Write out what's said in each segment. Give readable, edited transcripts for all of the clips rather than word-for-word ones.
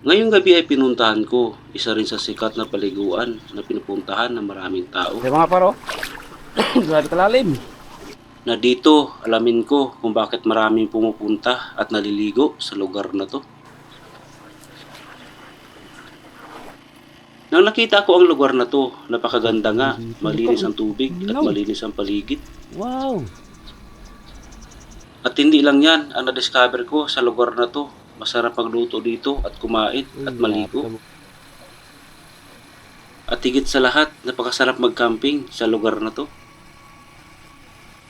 Ngayong gabi ay pinuntahan ko, isa rin sa sikat na paliguan na pinupuntahan ng maraming tao. Kasi mga paro, grabe kalalim. Na dito, alamin ko kung bakit maraming pumupunta at naliligo sa lugar na to. Nang nakita ko ang lugar na to, napakaganda nga, malinis ang tubig at malinis ang paligid. Wow. At hindi lang yan ang na-discover ko sa lugar na to. Masarap magluto dito at kumain at maligo. At higit sa lahat, napakasarap mag-camping sa lugar na to.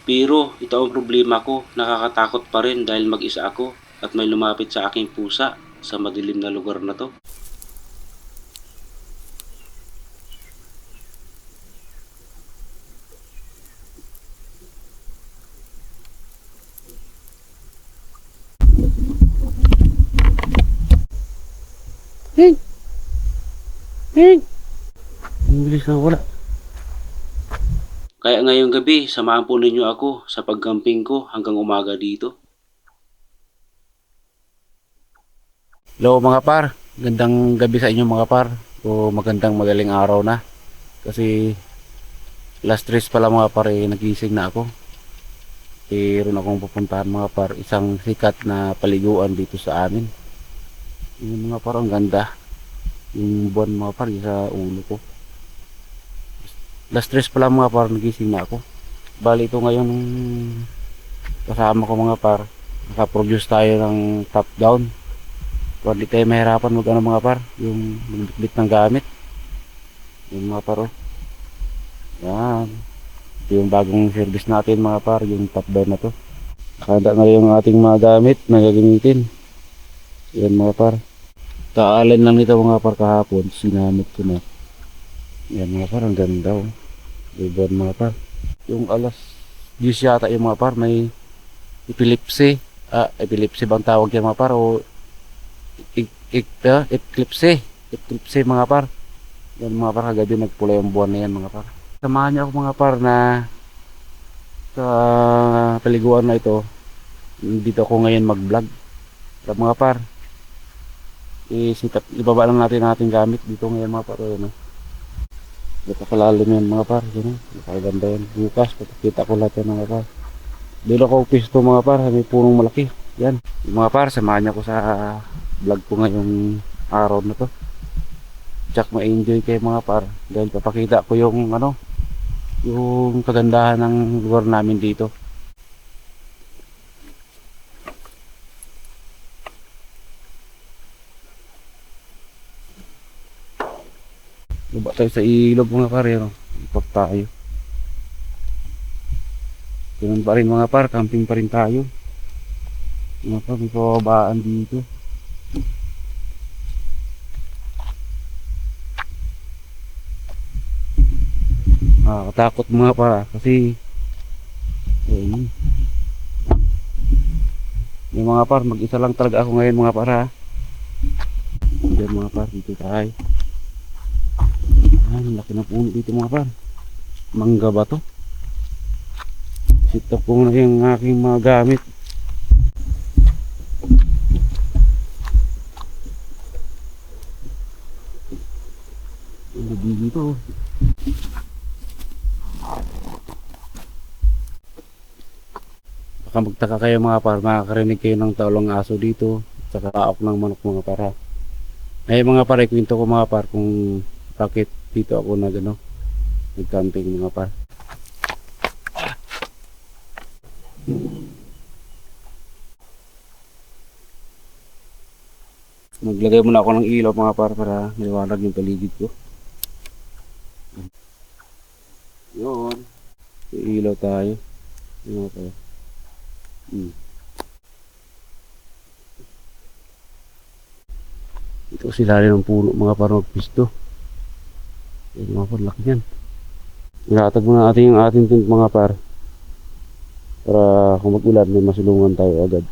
Pero ito ang problema ko, nakakatakot pa rin dahil mag-isa ako at may lumapit sa aking pusa sa madilim na lugar na to. Hey. Hey. Ang bilis na wala. Kaya ngayong gabi, samahan po ninyo ako sa pag-camping ko hanggang umaga dito. Hello mga par, gandang gabi sa inyo mga par. O magandang magaling araw na. Kasi last 3 pala mga par nagising na ako. Meron akong pupuntahan mga par, isang sikat na paliguan dito sa amin. Yung mga par, ang ganda. Yung buwan mga par, sa ulo ko. Last 3 pala mga par, nagising na ako. Bali ito ngayon kasama ko mga par. Nakaproduce tayo ng top down. Kung di tayo mahirapan mag mga par, yung magbitbit ng gamit. Yung mga par, oh. Yan. Ito yung bagong service natin mga par, yung top down na to. Nakahanda na yung ating mga gamit na gagamitin. Yan mga par. Kaalin lang nito mga par kahapon, sinamit ko na. Yan mga par, ang ganda, oh. Ibon mga par. Yung alas 10 yata yung mga par, may epilepsy. Epilepsy bang tawag yan mga par, o eclipse. Eclipse mga par. Yan mga par, kagabi nagpula yung buwan na yan mga par. Samahan niyo ako mga par na sa paliguan na ito. Dito ako ngayon mag vlog mga par. Ibaba lang natin ang ating gamit dito ngayon mga par. Ano? Napakalalim yan mga par. Napakaganda yan. Bukas papakita ko lahat yan mga par. Dito ako pisto mga par, may punong malaki. Yan mga par, samahan niyo ako sa vlog ko ngayong araw na to. Tsak ma-enjoy kayo mga par dahil papakita ko yung yung kagandahan ng lugar namin dito. Baba tayo sa ilog mga par, ipak tayo. Ganun pa rin mga par, camping pa rin tayo. Mga par, may pababaan dito. Katakot mga par kasi yung mga par, mag-isa lang talaga ako ngayon mga par. Diyan mga par, dito tayo. Laki na puno dito mga par. Mangga ba to? Sit up ko na yung aking mga gamit. Dito baka magtaka kayo mga par, makakarinig kayo ng taolong aso dito at saka kaok ng manok mga par. Ngayon mga par, ikwento ko mga par kung bakit dito ako nag-camping mga par. Maglagay muna ako ng ilaw mga par para maliwanag yung paligid ko. Yun, ilaw tayo mga par. Ito sila rin ng puno mga par, magpisto. Yan mga par, laki yan. Ilatag muna natin yung ating tent mga par para kung mag-ulan may masulungan tayo agad.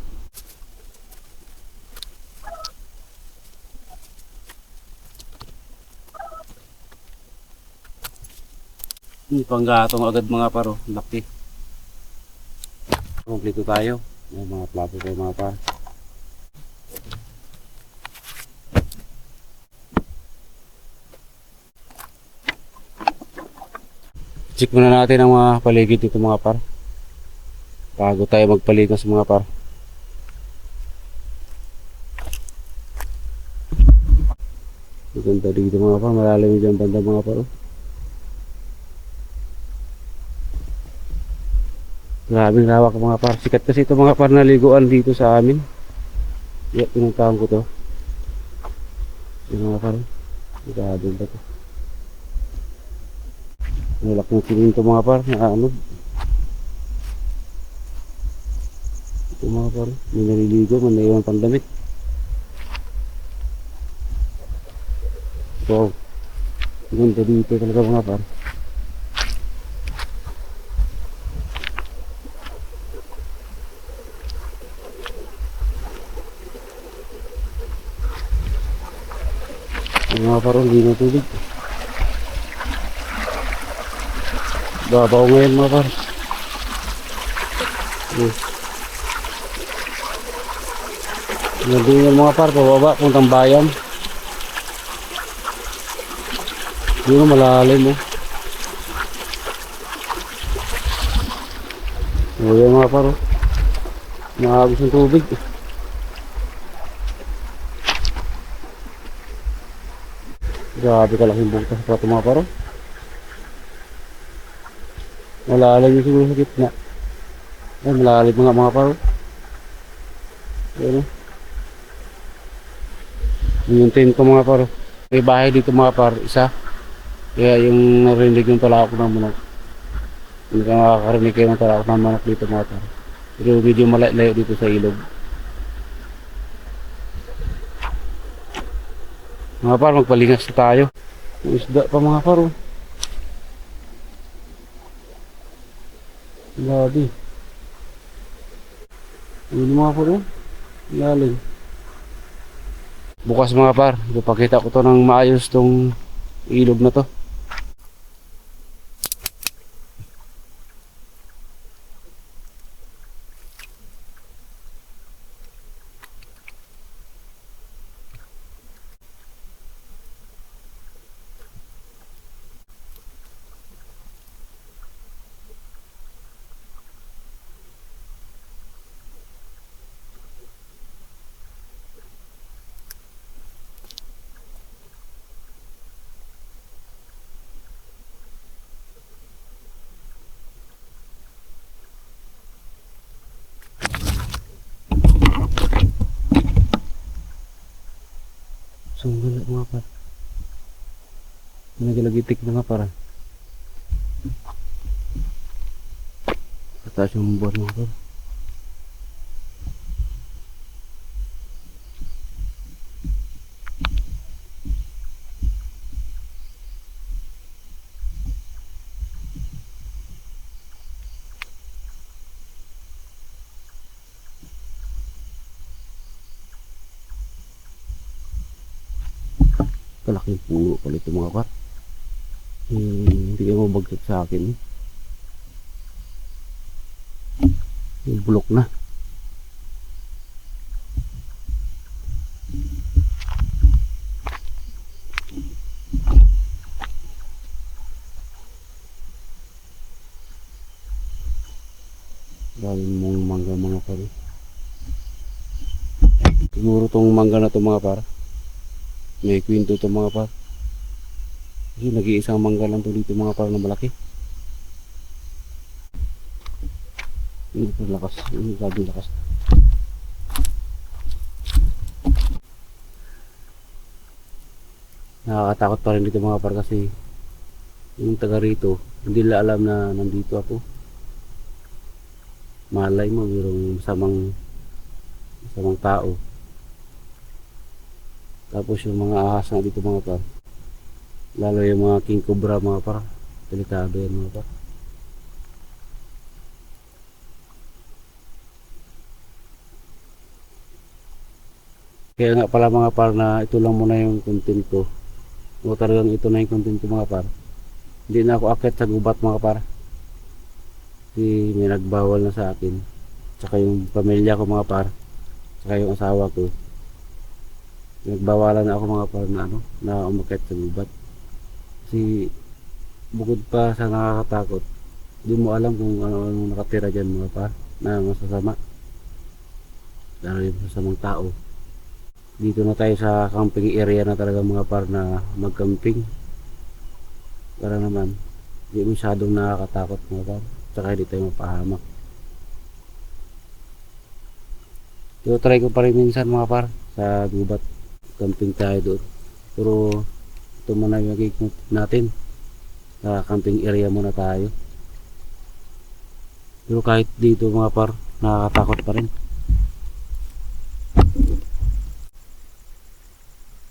Panggatong agad mga par, laki. Kompleto tayo. May mga plato tayo mga par. check muna natin ang mga paligid dito mga par. Bago tayo magpalikas mga par. Maganda dito mga par, malalim dyan banda mga par. Grabing lawak mga par. Sikat kasi ito mga par na liguan dito sa amin. Pinuntahan ko to. Yung mga par. Grabe ba to? Nalak ng siminto mga par. Naanog. Ito mga par. May naliligo. May naiwan pandamit. Wow. Ganda dito talaga mga par. Ang mga par, hindi na tubig. Babaw ngayon mga par. Nandun yung mga par, pababa, puntang bayan. Hindi na malalim oh. O yan mga par oh. Nakagos ng tubig. Grabe kalaking butas pa ito mga par oh. Malalim yung siguro sa gitna. Ay malalim mga par oh. Yan oh. Yung tent ko mga par oh. May bahay dito mga par, isa. Kaya yung narinig yung talakot ng manok. Hindi ka makakarinig kayo ng talakot ng manok dito mga par. Pero medyo malayo dito sa ilog. Mga par, magpalingas na tayo. May isda pa mga par oh. Grabe. Ano mga par oh. Lalim. Bukas mga par, ipapakita ko to ng maayos tong ilog na to. Sungguh mga par. Nagalagitik na nga para. Pataas yung buwan mga par. Kalaking puno pala ito mga par. Hindi ka mabagsak sa akin. Yung bulok na. Dami mong mangga mga par. Siguro tong mangga na to mga par. May kwento to mga par. Kasi nag-iisang mangga lang to dito mga par na malaki. Hindi pa lakas. Hindi sabi lakas. Nakakatakot pa rin dito mga par kasi yung taga rito hindi nila alam na nandito ako. Malay mo mayroong masamang tao. Tapos yung mga ahas na dito mga par, lalo yung mga king cobra mga par, delikado yan mga par. Kaya nga pala mga par na ito lang muna yung content ko. O talagang ito na yung content ko mga par. Hindi na ako akit sa gubat mga par. Kasi may nagbawal na sa akin. Tsaka yung pamilya ko mga par. Tsaka yung asawa ko. Nagbawalan na ako mga par na na umakyat sa gubat. Kasi bukod pa sa nakakatakot, di mo alam kung ano nakatira dyan mga par na masasama, lalo yung masasamang tao. Dito na tayo sa camping area na talaga mga par na mag-camping para naman di masyadong nakakatakot mga par, tsaka hindi tayo mapahamak. So try ko pa rin minsan mga par sa gubat, camping tayo doon, pero ito muna yung magiging natin, sa camping area muna tayo. Pero kahit dito mga par, nakakatakot pa rin.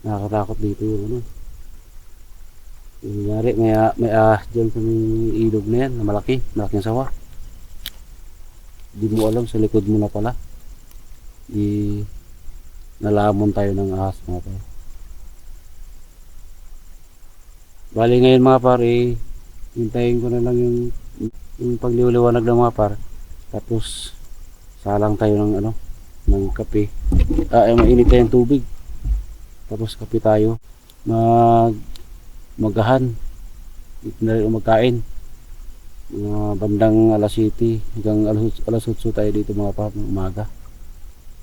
Nakakatakot dito yung ano. Yung nangyari, may ahas dyan sa may ilog na yan, na malaking sawa. Di mo alam, sa likod mo na pala. Nalamon tayo ng ahas mga par. Bali ngayon mga par, hintayin ko na lang yung pagliwaliwanag ng mga par. Tapos, salang tayo ng ano, ng kape. Mainit tayong tubig. Tapos kape tayo. Magahan. Dito na rin magkain. Bandang alas 7 hanggang alas 8 tayo dito mga par ng umaga.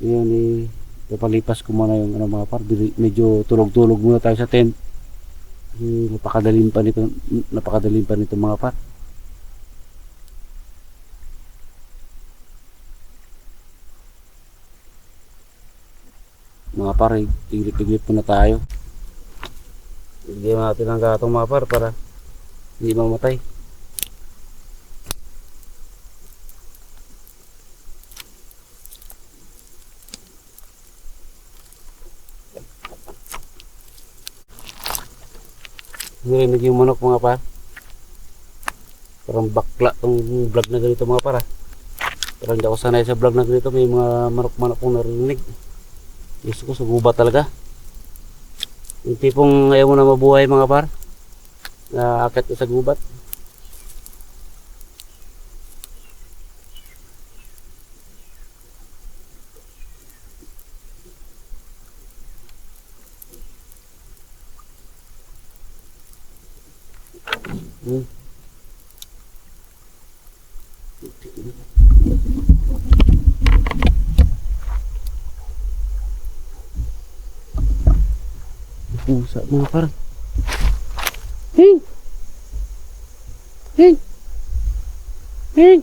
Yun papalipas ko muna yung ano mga par. Medyo tulog-tulog muna tayo sa tent. Napakadaling pa nito mga par. Mga par, iglip-iglip muna tayo. Bigyan natin ang gatong mga par para hindi mamatay. Narinig yung manok mga par. Parang bakla tong vlog na ganito mga par. Parang hindi ako sanay sa vlog na ganito. May mga manok-manok kong narinig. Gusto ko sa gubat talaga. Yung tipong ayaw mo na mabuhay mga par, na akit ka sa gubat. Pusa mga par. Hey! Hey! Hey!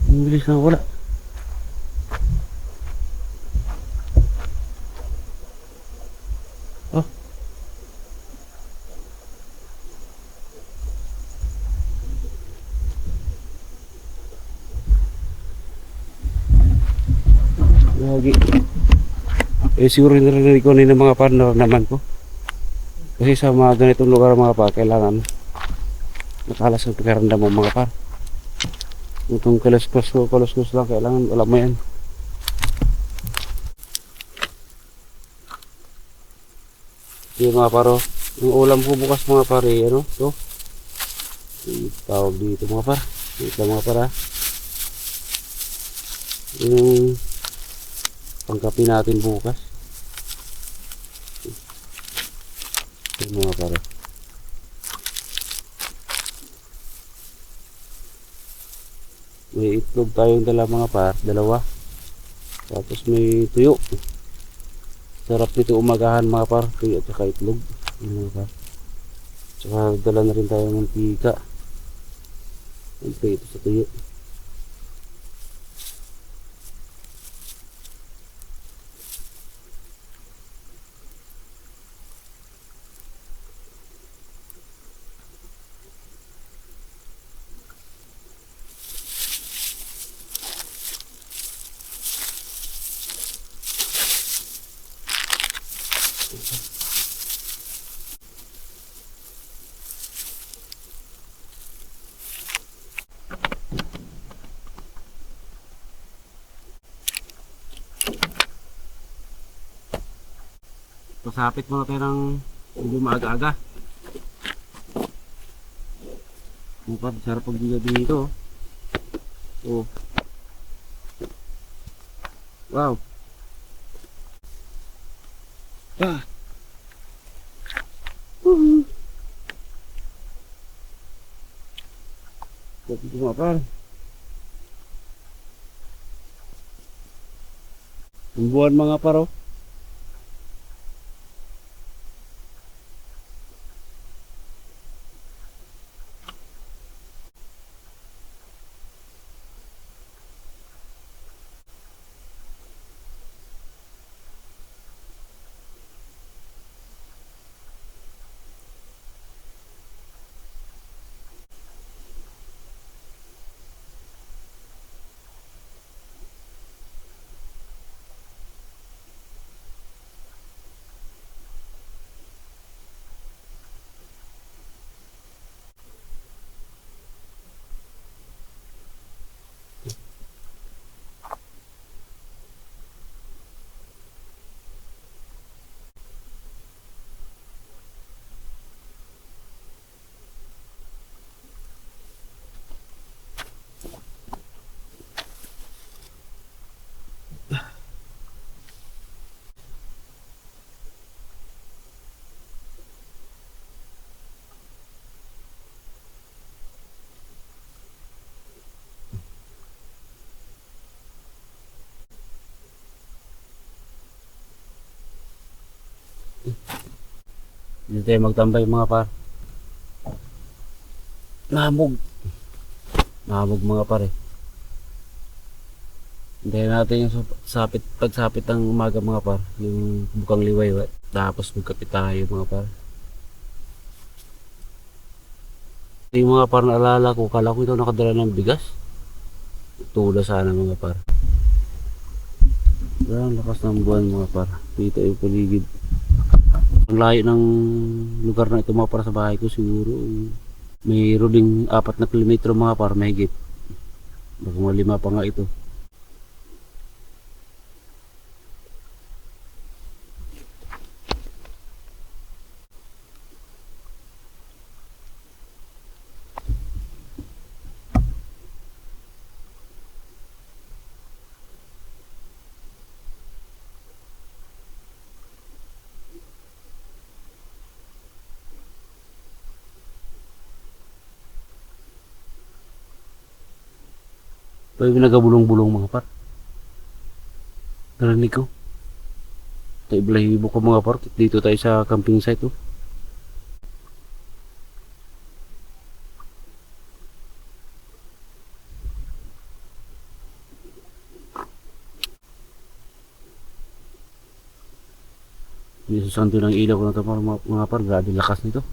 Ang bilis na wala. Oh. Lagi. Siguro narinig ko ng mga partner naman ko. Kasi sa mga ganitong lugar mga par, kailangan makalas ang pagkarandam mo mga par. Itong kaluskos lang, kailangan wala mo yan. Yung mga paro, yung ulam ko bukas mga par, ano, to. Tawag dito mga par. Dito mga par ha. Yung pangkapi natin bukas. Ito mga par. May itlog tayong mga par, dalawa. Tapos may tuyo. Sarap nito umagahan mga par, tuyo at saka itlog. Mga par. Tsaka dala na rin tayo ng mantika. Ito sa tuyo. Pasapit muna tayo ng medyo maaga-aga. Mukhang sarap pag dito. Oh. Wow. Ah. Dati mga par. Ang buwan mga paro. Dito tayo magtambay mga par. Nahamog. Nahamog mga par eh. Hintayin natin yung pagsapit ng umaga mga par. Yung bukang liway. Tapos magkapit tayo mga par. Yung mga par naalala ko, kala ko ito nakadala ng bigas. Tula sana mga par. Ang lakas ng buwan mga par. Dito yung paligid. Ang layo ng lugar na ito mga par sa bahay ko siguro. Mayroon ding 4 na kilometro mga par, mahigit. Baka mga 5 pa nga ito. Pwede nagabulong-bulong mga par. Narinig ko. Tayo balahibo ko mga par. Dito tayo sa camping site oh. Hindi susanto ng ilaw ko na ito mga par. Grabe lakas nito.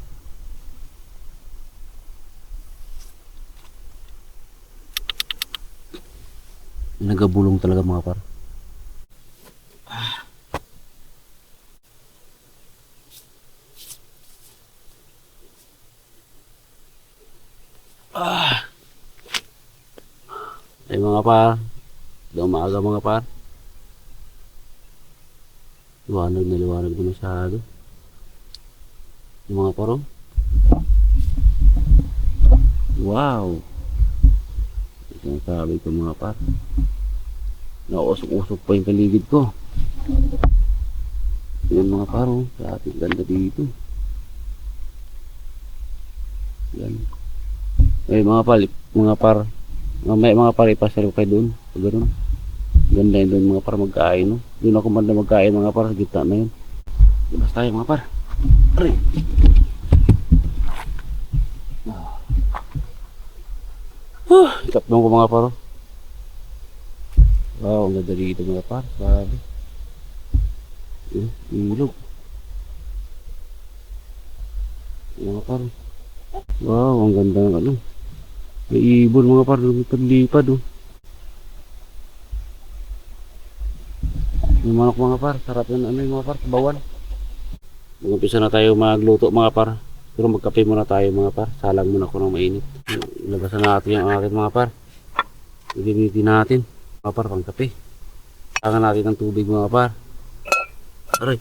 Nagabulong talaga mga par. Ay mga par, umaga mga par. Liwanag na masyado. Yung mga par oh. Wow. Ito ang sabi ko mga par. Nausok-usok pa yung paligid ko. Yan mga par oh. Sa ating ganda dito. Yan. Ay mga par. Mamaya mga par ipasalo kayo doon. Pag gano'n. Ganda yun doon mga par magkain no. Doon ako banda magkain mga par sa gitna na yun. Labas tayo mga par. Aray. Itaplong ko mga par. Wow, ang ganda dito mga par. Grabe. Ilog. Mga par. Wow, ang ganda ng ano. May ibon mga par. Lumipad-lipad oh. May manok mga par. Sarap yun ano yung mga par. Bawan. Mag-umpisa na tayo magluto mga par. Pero magkape muna tayo mga par. Salang muna ko ng mainit. Labasan natin yung akin mga par. Gamitin natin. Mga par pang kape. Tangan natin ng tubig mga par. Aray.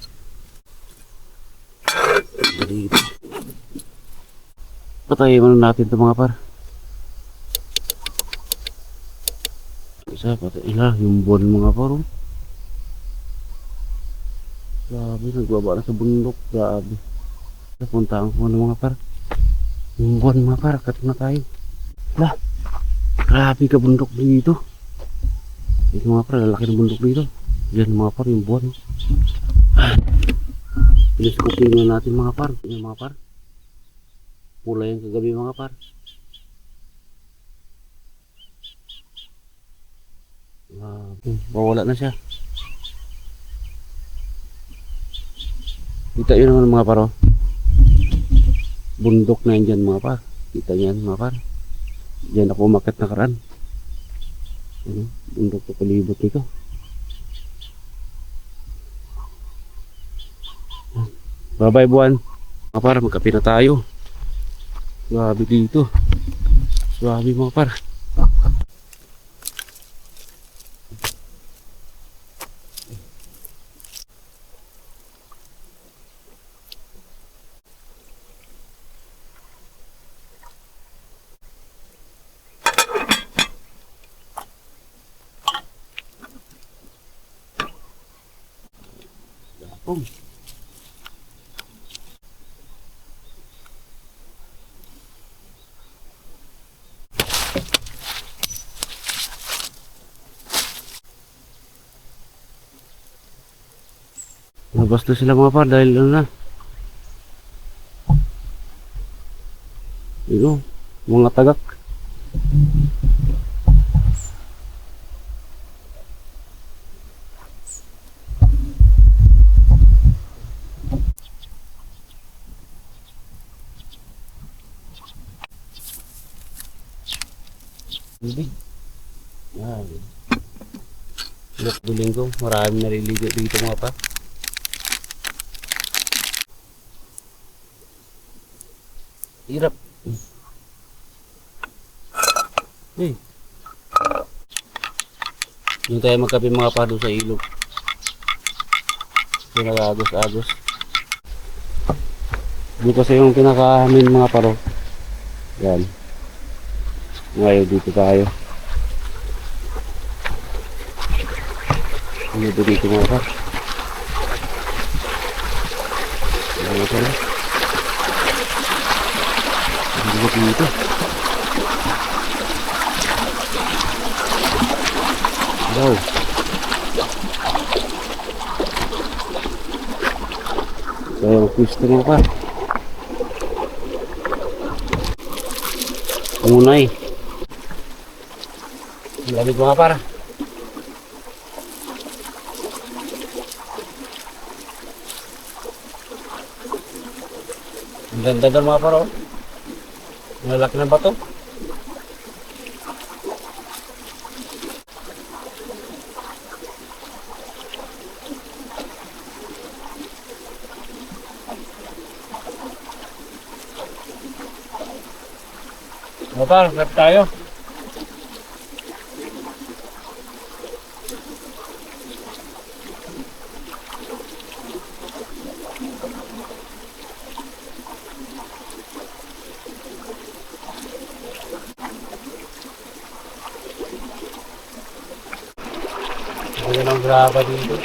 Dito. Patayin muna natin ito mga par. Isa patayin lang yung buwan mga par. Grabe, nagbaba na sa bundok. Grabe. Napuntaan ko na mga par. Yung buwan mga par, kat na tayo. Lah, grabe ka bundok dito. Ito mga par, lalaki ng bundok dito. Yan mga par, yung buwan. Pinuskopin na natin mga par. Yan mga par. Pula yung kagabi mga par. Bawala na siya. Kita yun naman mga par, oh. Bundok na yan dyan mga par. Kita yan mga par. Diyan ako umakyat na karaan. Ano? Bundok na palibot dito. Bye bye buwan. Mga par, magkape na tayo. Grabe dito. Grabe mga par. Oh. Nabas na sila mga par dahil ano na. Yun, mga tagak. Bibig. Yan. Look, Bulinggo. Maraming naliligo dito mga pa. Hirap. Eh. Yung tayo magkape mga pa doon sa ilog. Yung nag-agos-agos. Doon kasi yung pinakahamin mga paro. Yan. Ngayon dito tayo. Ano dito mga par? Ano ito na? Ano dito? Wow. Kaya mag-pwisto mga par. Unay. Lamig mga par. Ang ganda doon mga par, oh. Malaki ng bato. Mga par, grab tayo. Ayan ang graba dito.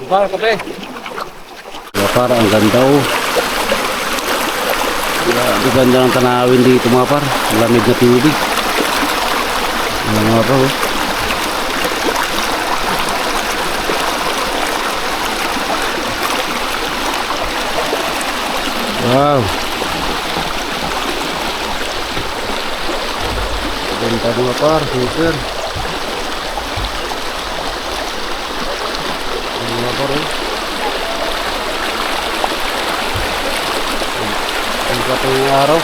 Para kape. Ya, para ang ganda, oh. Ang ganda ng tanawin dito mga par. Lamig na tubig. Ano mga par, oh. Wow. Ganda mga par, super. Mga par, oh. Ang kapag ng araw.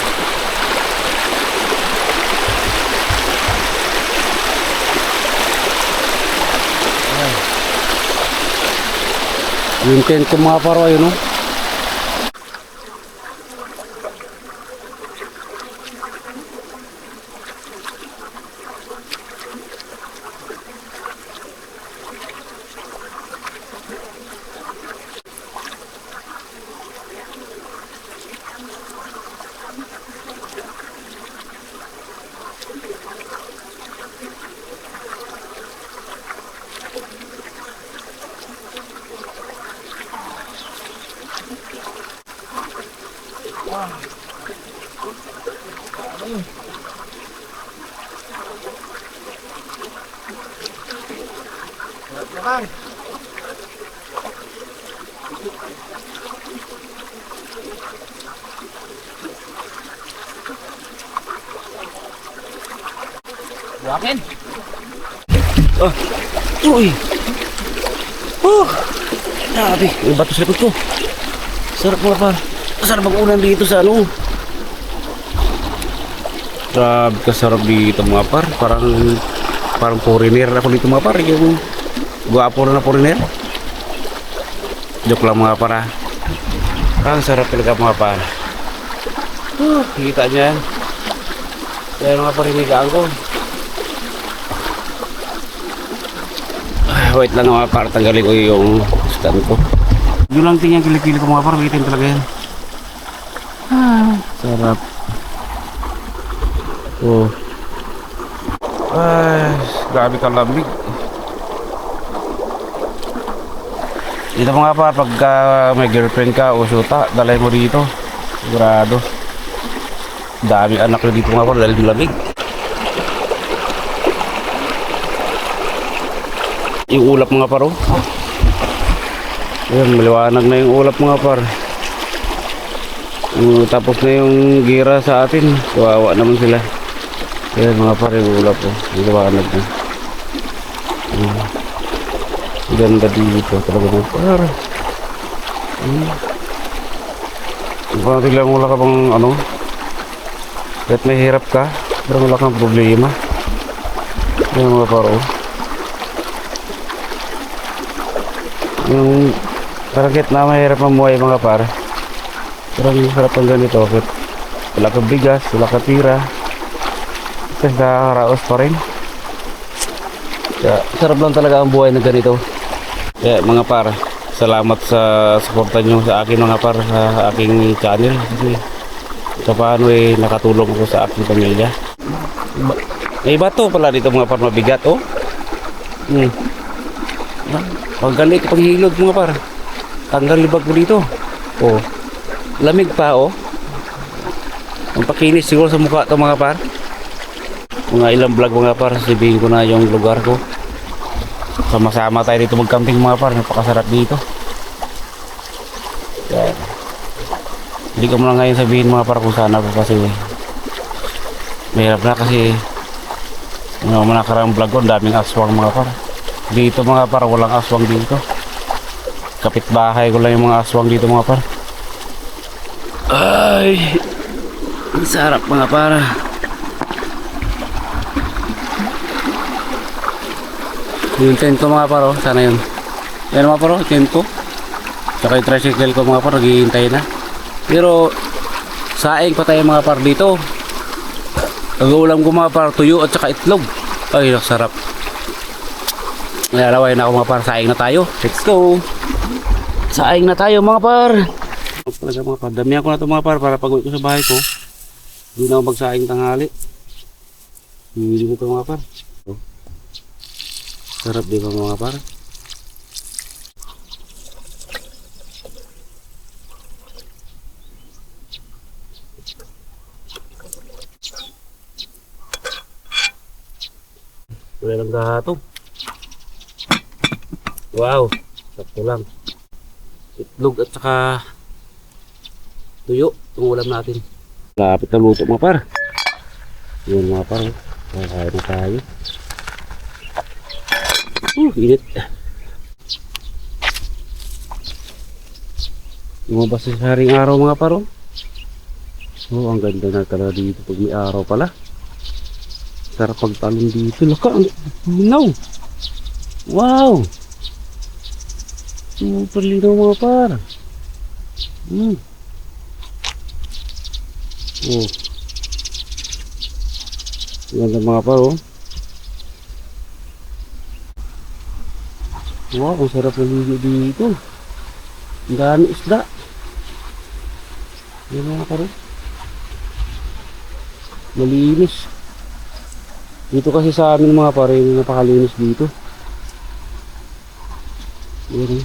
Yung tent ko mga paro, ayun, oh. Naman. Buhakin. Oh. Uy. Grabe, may bato sa likod ko. Sarap mga par. Sarap mag-unan dito sa ano. Grabe kasarap dito mga par. Parang foreigner ako dito mga par. Yung guwapo na foreigner. Joke lang mga par ha. Ang sarap talaga mga par. Kita niya yan. Kaya mga par hinigaan ko. Wait lang mga par, tanggalin ko yung stand ko. Yun lang tingnan kilikili ko mga par, bitin talaga yan. Sarap. Oh. Ay, grabe ka lamig. Dito mga par, pagka may girlfriend ka o syuta, dalay mo dito. Sigurado. Dami anak na dito mga par, dahil lamig. Yung ulap mga par, oh. Ayan, maliwanag na yung ulap mga par. Tapos na yung gira sa atin. Kawawa naman sila. Ayan mga par, yung ulap, oh. Maliwanag na. Ganda dito talaga mga par. Parang lang wala ka bang ano. Kahit may hirap ka, pero wala kang problema. Ayan mga par, oh. Yung target na mahirap mamuhay mga par, pero yung sarap ang ganito. Wala kang bigas, wala kang tira, kasi nakakaraos pa rin. Kaya sarap lang talaga ang buhay na ganito. Kaya mga par, salamat sa suporta nyo sa akin mga par, sa aking channel. Kasi sa paano nakatulong ko sa aking pamilya. May bato pala dito mga par, mabigat oh. Paggalit, paghilod mga par, tanggal libag mo dito. Oh, lamig pa oh. Ang pakinis siguro sa mukha to mga par. Mga ilang vlog mga par, sabihin ko na yung lugar ko. Sama-sama tayo dito mag-camping mga par, napakasarap dito. Yan. Hindi ko muna ngayon sabihin mga par kung saan ako kasi mahirap na kasi yung mga nakarang vlog ko, daming aswang mga par. Dito mga par, walang aswang dito. Kapitbahay ko lang yung mga aswang dito mga par. Ay, ang sarap mga par. Yung tent ko mga par, oh, sana yun. Yan mga par, oh, tent ko. Saka yung tricycle ko mga par, naghihintay na. Pero saing pa tayo mga par dito. Nag-uulam ko mga par, tuyo at saka itlog. Ay, sarap. Nalaway na ako mga par, saing na tayo. Let's go. Saing na tayo mga par. Mga par, damihan ko na ito mga par para pag-uwi ko sa bahay ko. Hindi na ako magsaing tanghali. Hindi mo ito mga par. Oh. Sarap di ba mga par? Wala lang gahatong. Wow, sakto lang. Itlog at saka tuyo, itong ulam natin. Lapit na luto mga par. Yun mga par, kakain na tayo. Init. Lumabas sa haring araw mga par. Oh, ang ganda na talaga dito pag may araw pala. Sarap pagtalon dito. Laka, ang linaw. Wow. Super linaw mga par. Oh. Ganda mga par oh. Wow, ang sarap na ligo dito. Ang dami isda. Yan mga par oh. Malinis. Dito kasi sa amin mga par, napakalinis dito. Yan.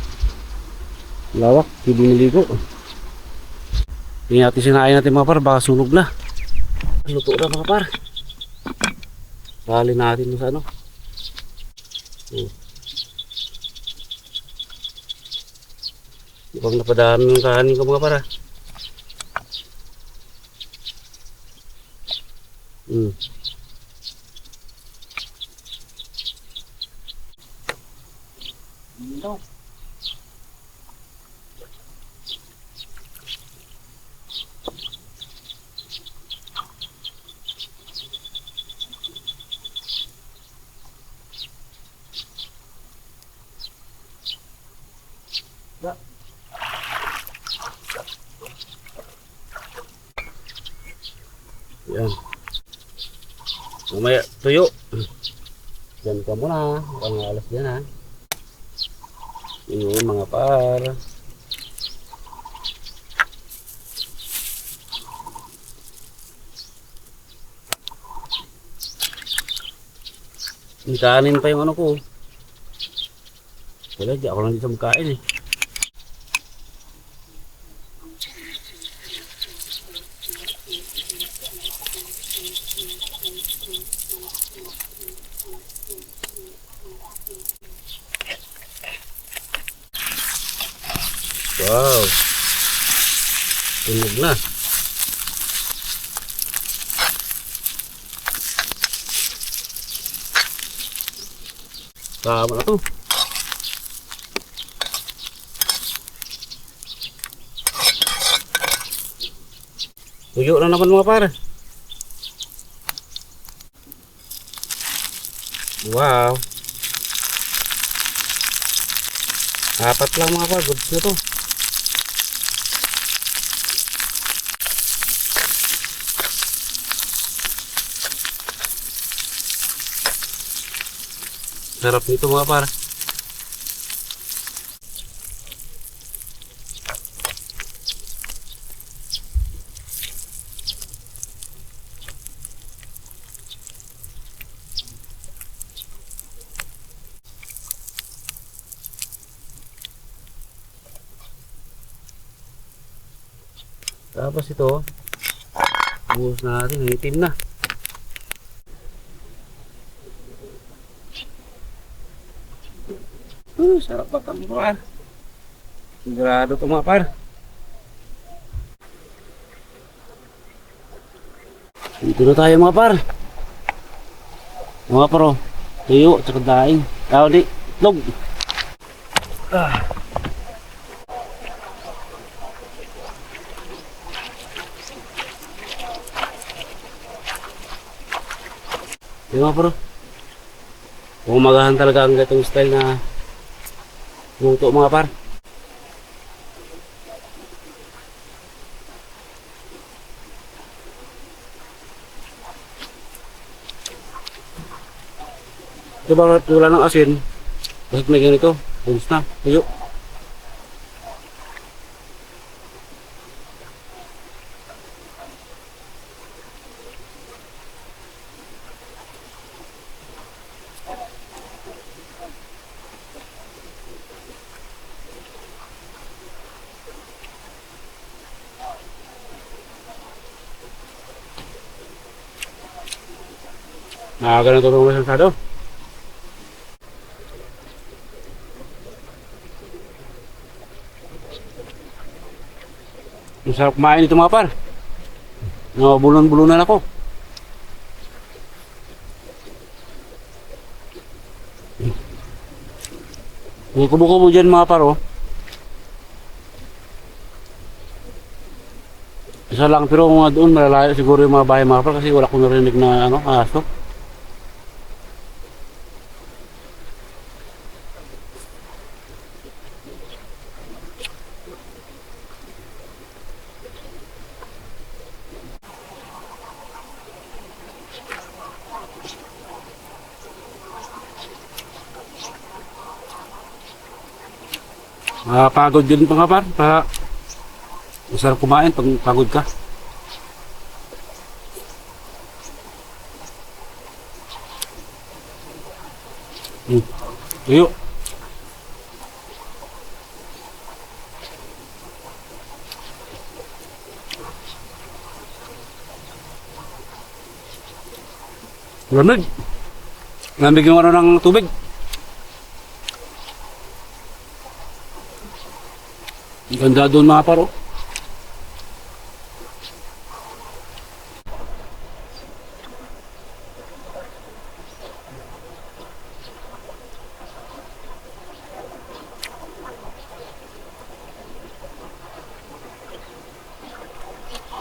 Lawak, hindi niligo. Hindi natin sinain natin mga par, baka sunog na. Luto na mga par. Bali natin sa ano. Ibang napadami yung kahanin ko mga par. Hmm. No. Yan. Mamaya tuyo. Diyan ka muna. Pang alas dyan ha. Yun mga par. Kanin pa yung ano ko. Wala, di ako lang dito magkain eh. Wow. Tunog na. Tama na to. Tuyo na naman mga par. Wow. Apat lang mga par. Goods na to. Sarap nito mga par. Tapos ito, buhos natin, itim na. Sarap pa kami par. Sigurado ito mga par. Dito na tayo mga par. Mga par oh. Tuyo, tsaka daing. Tao di, itlog. Di mga par oh. Umagahan talaga ang gatong style na luto mga par. Ito ba wala ng asin? Bakit may ganito? Buns na, tuyo. Ganito naman masyado. Masarap kumain ito mga par. Nabulon-bulunan ako. May kubo-kubo dyan mga par oh. Isa lang pero mga doon malalayo siguro yung mga bahay mga par kasi wala akong narinig na ano, aso. Pagod din pa nga par, masarap kumain pag pagod ka. Tuyo. Lamig. Lamig yung ano ng tubig. Ang ganda doon mga paro.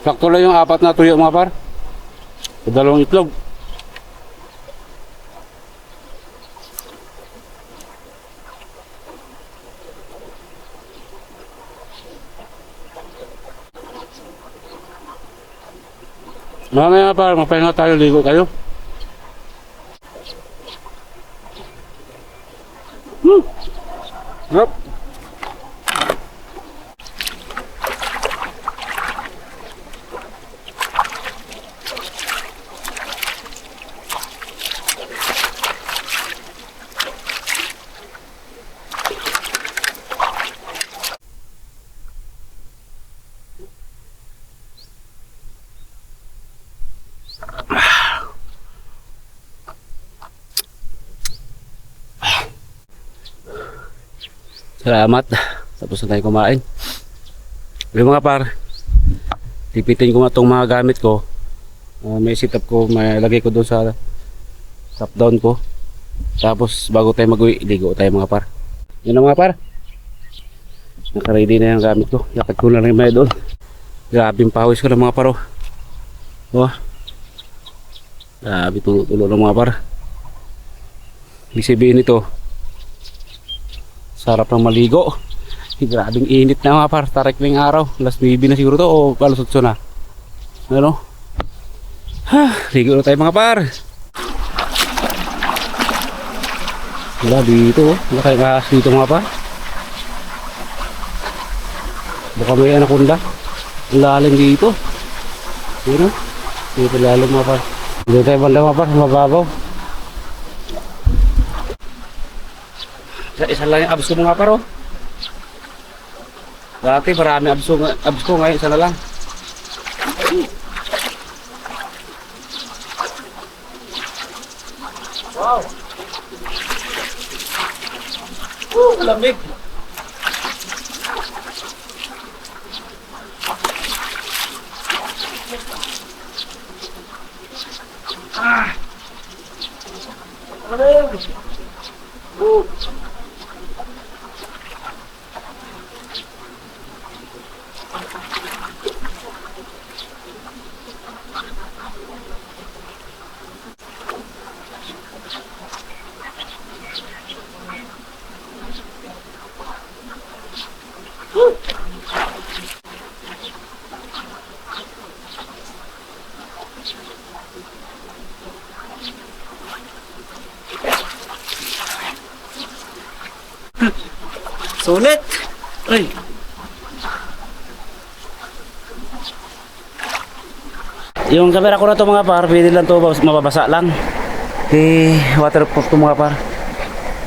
Sakto lang yung 4 na tuyo mga par. Dalawang itlog. Mamaya par, mapahinga tayo, ligo kayo. Sarap. Salamat. Tapos na tayo kumain. Yung mga par, tipitin ko nga itong mga gamit ko. May setup ko, may lagay ko doon sa top down ko. Tapos bago tayo mag-uwi, ligo tayo mga par. Yun na mga par. Naka-ready na yung gamit ko. Lakad ko na rin may doon. Grabe yung pawis ko ng mga paro. Oh. Grabe tulo-tulo ng mga par. Ibig sabihin ito, sarap ng maligo. Grabing init na mga par. Tarik na yung araw. Last 9 na siguro to o palusotso na. Ano? Ligo na tayo mga par. Wala dito. Wala kayong ahas dito mga par. Baka may anaconda. Ang lalim dito. Ano? Dito lalim mga par. Dito tayo banda mga par. Mababaw. Isa lang yung abs ko mga paro. Dati marami abs ko ngayon, isa na lang. Wow! Lamig! Lamig! Sulit! Ay! Yung camera ko na to mga par, pwede lang to mababasa lang. Waterproof to mga par.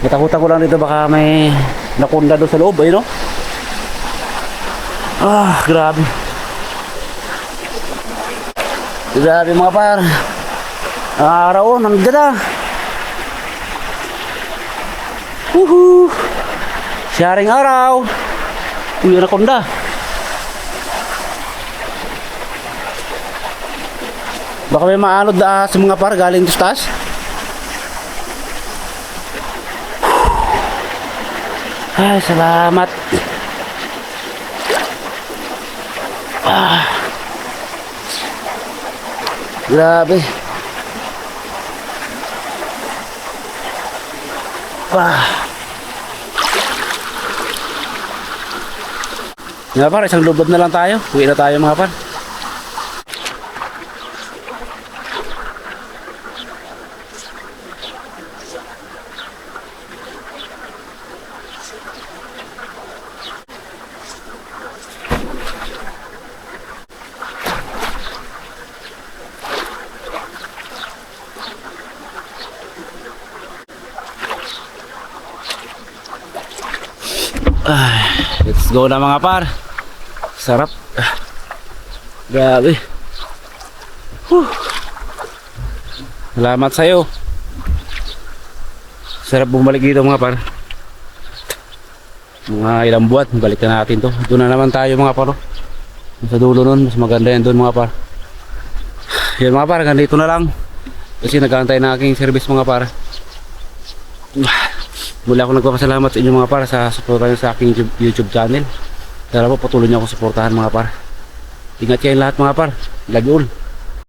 Natakutan ko lang dito baka may nakunda doon sa loob, ayun no? Grabe. Grabe mga par. Araw, nandiyan na. Woohoo! Sharing araw. Uy, anaconda. Baka may maanod na sa mga par galing sa taas. Ay, salamat. Grabe. Mga par, isang lubad na lang tayo. Uwi na tayo mga par. Let's go na mga par. Sarap. Grabe. Salamat sa'yo. Sarap bumalik dito mga par. Mga ilang buwan, balik na natin to. Doon na naman tayo mga par. Sa dulo nun, mas maganda yan doon mga par. Yan mga par, ganito na lang. Kasi nag-aantay na aking service mga par. Mula ako nagpapasalamat sa inyo mga par sa suporta niyo sa aking YouTube channel. Sana po patuloy niyo akong suportahan mga par. Ingat kayo lahat mga par. Love you all.